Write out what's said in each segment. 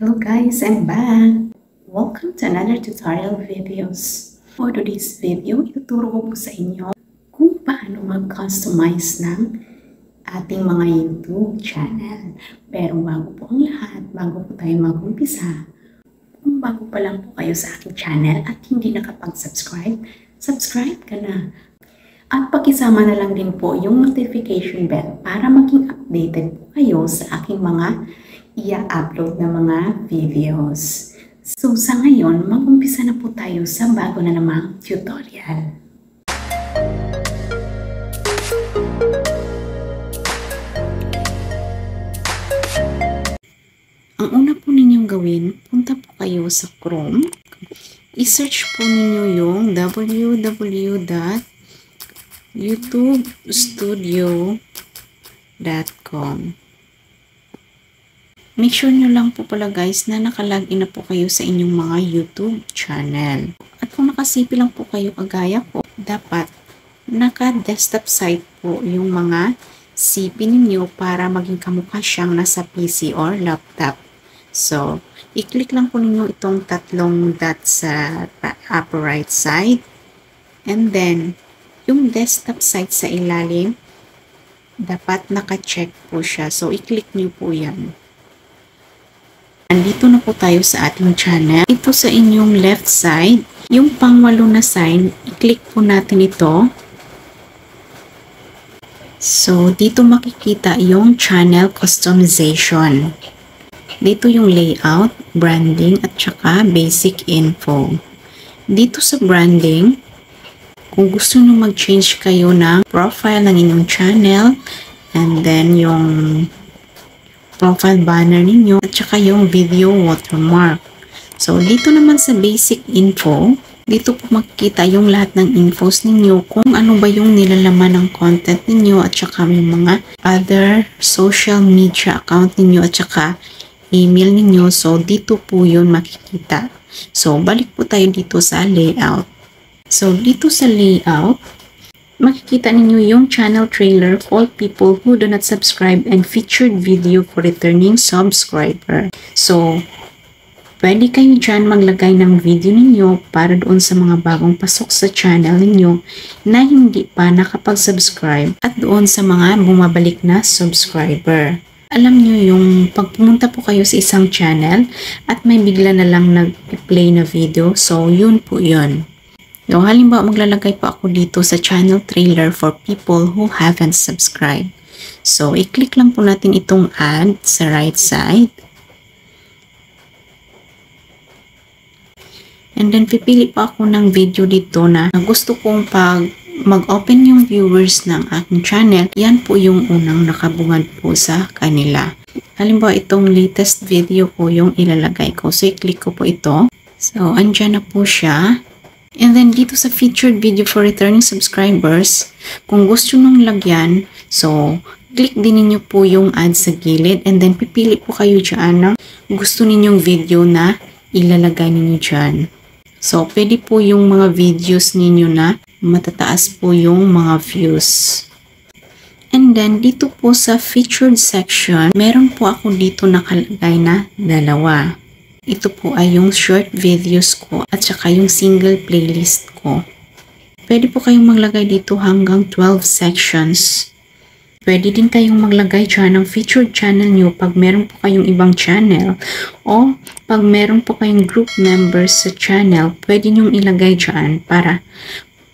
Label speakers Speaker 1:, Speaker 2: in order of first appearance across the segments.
Speaker 1: Hello guys, I'm back! Welcome to another tutorial videos. For today's video, ituturo ko po sa inyo kung paano mag-customize ng ating mga YouTube channel. Pero bago po ang lahat, bago po tayo mag-umpisa, kung bago pa lang po kayo sa aking channel at hindi nakapag-subscribe, subscribe ka na. At pakisama na lang din po yung notification bell para maging updated po kayo sa aking mga i-upload na mga videos. So sa ngayon, mag-umpisa na po tayo sa bago na namang tutorial. Ang una po ninyong gawin, punta po kayo sa Chrome. I-search po ninyo yung www.youtubestudio.com. Make sure nyo lang po pala guys na nakalagin na po kayo sa inyong mga YouTube channel. At kung nakasipi lang po kayo kagaya ko, dapat naka-desktop site po yung mga CP ninyo para maging kamukha siyang nasa PC or laptop. So, i-click lang po ninyo itong tatlong dot sa upper right side. And then, yung desktop site sa ilalim, dapat naka-check po siya. So, i-click nyo po yan. Andito na po tayo sa ating channel. Ito sa inyong left side, yung pangwalo na sign, i-click po natin ito. So, dito makikita yung channel customization. Dito yung layout, branding, at saka basic info. Dito sa branding, kung gusto nyo mag-change kayo ng profile ng inyong channel, and then yung profile banner ninyo, at saka yung video watermark. So, dito naman sa basic info, dito po makikita yung lahat ng infos ninyo, kung ano ba yung nilalaman ng content ninyo, at saka yung mga other social media account ninyo, at saka email ninyo. So, dito po yun makikita. So, balik po tayo dito sa layout. So, dito sa layout, makikita ninyo yung channel trailer for people who do not subscribe and featured video for returning subscriber. So, pwede kayo dyan maglagay ng video ninyo para doon sa mga bagong pasok sa channel ninyo na hindi pa nakapag-subscribe at doon sa mga bumabalik na subscriber. Alam nyo yung pag pumunta po kayo sa isang channel at may bigla na lang nag-play na video, so yun po yun. So, halimbawa, maglalagay po ako dito sa channel trailer for people who haven't subscribed. So, i-click lang po natin itong add sa right side. And then, pipili pa ako ng video dito na gusto kong pag mag-open yung viewers ng aking channel, yan po yung unang nakabungad po sa kanila. Halimbawa, itong latest video ko yung ilalagay ko. So, i-click ko po ito. So, andyan na po siya. And then, dito sa featured video for returning subscribers, kung gusto nung lagyan, so, click din ninyo po yung add sa gilid. And then, pipili po kayo dyan ng gusto ninyong video na ilalagay ninyo dyan. So, pwede po yung mga videos ninyo na matataas po yung mga views. And then, dito po sa featured section, meron po ako dito nakalagay na dalawa. Ito po ay yung short videos ko at saka yung single playlist ko. Pwede po kayong maglagay dito hanggang 12 sections. Pwede din kayong maglagay dyan ng featured channel nyo pag meron po kayong ibang channel o pag meron po kayong group members sa channel, pwede nyong ilagay dyan para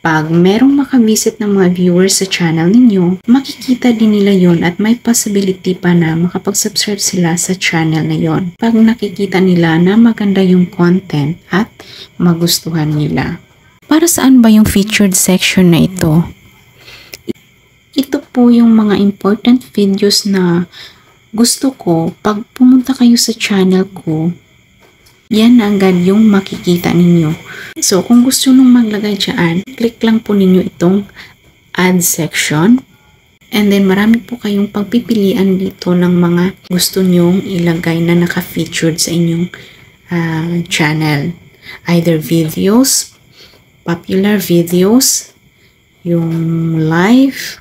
Speaker 1: pag merong makavisit ng mga viewers sa channel ninyo, makikita din nila yon at may possibility pa na makapag-subscribe sila sa channel na yon. Pag nakikita nila na maganda yung content at magustuhan nila. Para saan ba yung featured section na ito? Ito po yung mga important videos na gusto ko pag pumunta kayo sa channel ko, yan agad yung makikita ninyo. So, kung gusto nung maglagay dyan, click lang po ninyo itong add section. And then, marami po kayong pagpipilian dito ng mga gusto nyong ilagay na naka-featured sa inyong channel. Either videos, popular videos, yung live,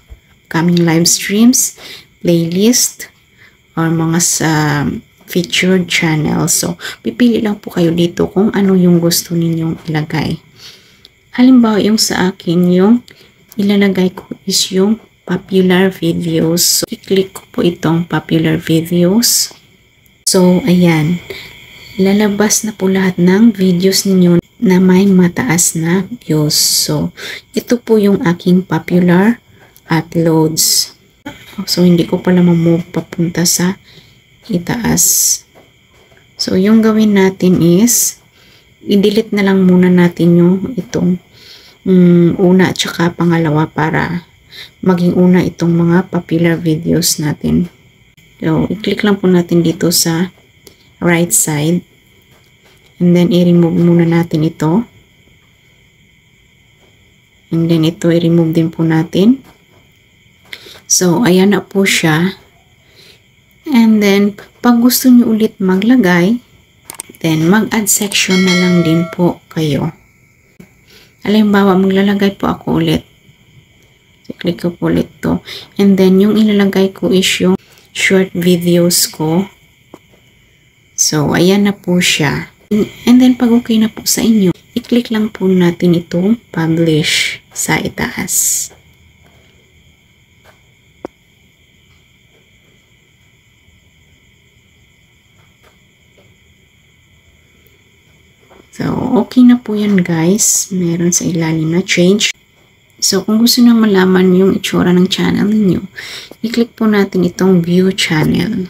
Speaker 1: coming live streams, playlist, or mga featured channel. So, pipili lang po kayo dito kung ano yung gusto ninyong ilagay. Halimbawa, yung sa akin, yung ilalagay ko is yung popular videos. So, i-click ko po itong popular videos. So, ayan. Lalabas na po lahat ng videos ninyo na may mataas na views. So, ito po yung aking popular uploads. So, hindi ko pala ma-move papunta sa itaas. So, yung gawin natin is, i-delete na lang muna natin yung itong una at saka pangalawa para maging una itong mga popular videos natin. So, i-click lang po natin dito sa right side. And then, i-remove muna natin ito. And then, ito i-remove din po natin. So, ayan na po siya. And then, pag gusto nyo ulit maglagay, then mag-add section na lang din po kayo. Halimbawa, maglalagay po ako ulit. So, click ko po ulit to. And then, yung ilalagay ko is yung short videos ko. So, ayan na po siya. And then, pag okay na po sa inyo, i-click lang po natin itong publish sa itaas. So, okay na po yan guys. Meron sa ilalim na change. So, kung gusto nyo malaman yung itsura ng channel ninyo, i-click po natin itong view channel.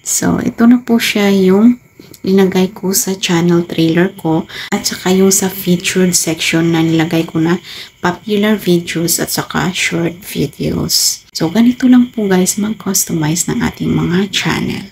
Speaker 1: So, ito na po siya yung linagay ko sa channel trailer ko at saka yung sa featured section na nilagay ko na popular videos at saka short videos. So, ganito lang po guys mag-customize ng ating mga channel.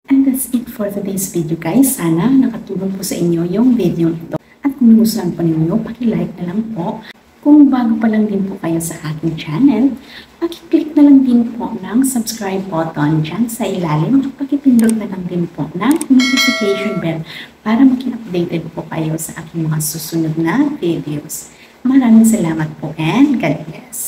Speaker 2: And that's it for today's video guys. Sana nakatulong po sa inyo yung video ito. At kung nagustuhan po ninyo, paki-like na lang po. Kung bago pa lang din po kayo sa aking channel, paki-click na lang din po ng subscribe button dyan sa ilalim. Paki-pindot na lang din po ng notification bell para maging updated po kayo sa aking mga susunod na videos. Maraming salamat po and God bless.